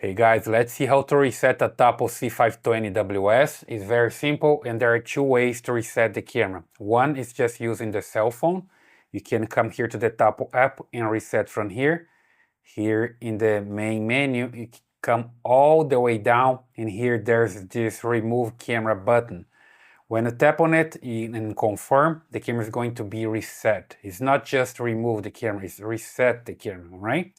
Hey guys, let's see how to reset a Tapo C520WS. It's very simple and there are two ways to reset the camera. One is just using the cell phone. You can come here to the Tapo app and reset from here. Here in the main menu, you come all the way down and here there's this remove camera button. When you tap on it and confirm, the camera is going to be reset. It's not just remove the camera, it's reset the camera, right?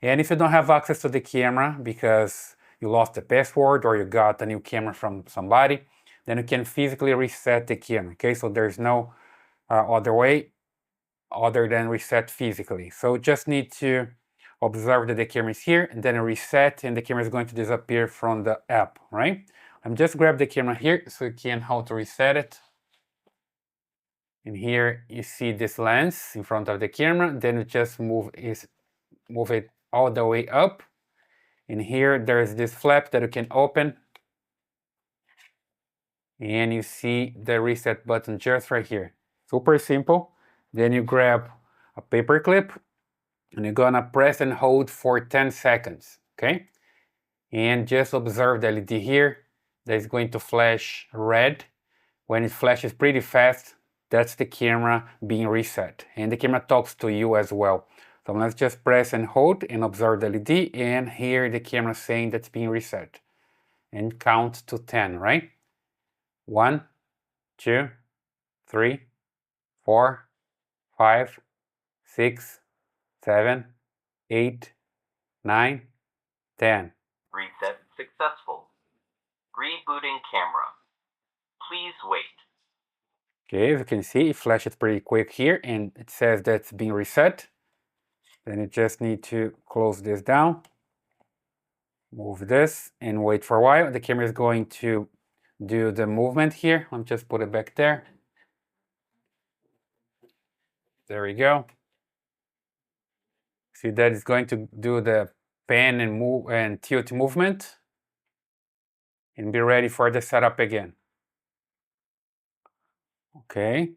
And if you don't have access to the camera because you lost the password or you got a new camera from somebody, then you can physically reset the camera, okay? So there's no other way other than reset physically. So just need to observe that the camera is here and then reset and the camera is going to disappear from the app, right? I'm just grab the camera here so you can how to reset it. And here you see this lens in front of the camera, then you just move it all the way up. And here there's this flap that you can open. And you see the reset button just right here. Super simple. Then you grab a paper clip and you're gonna press and hold for 10 seconds, okay? And just observe the LED here. That is going to flash red. When it flashes pretty fast, that's the camera being reset. And the camera talks to you as well. So let's just press and hold and observe the LED and hear the camera saying that's being reset. And count to 10, right? 1, 2, 3, 4, 5, 6, 7, 8, 9, 10. Reset successful. Rebooting camera. Please wait. Okay, as you can see, it flashes pretty quick here and it says that's being reset. Then you just need to close this down, move this and wait for a while. The camera is going to do the movement here. Let me just put it back there. There we go. See that it's going to do the pan and move and tilt movement and be ready for the setup again. Okay,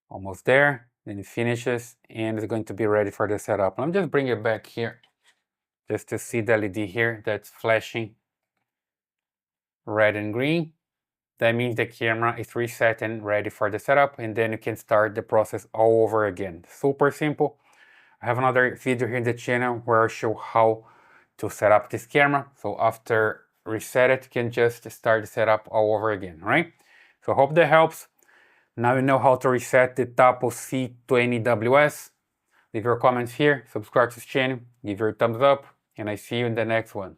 almost there. Then it finishes and it's going to be ready for the setup. Let me just bring it back here just to see the LED here that's flashing red and green. That means the camera is reset and ready for the setup, and then you can start the process all over again. Super simple. I have another video here in the channel where I show how to set up this camera. So after reset it, you can just start the setup all over again, right? So I hope that helps. Now you know how to reset the Tapo C20WS. Leave your comments here, subscribe to this channel, give your thumbs up, and I see you in the next one.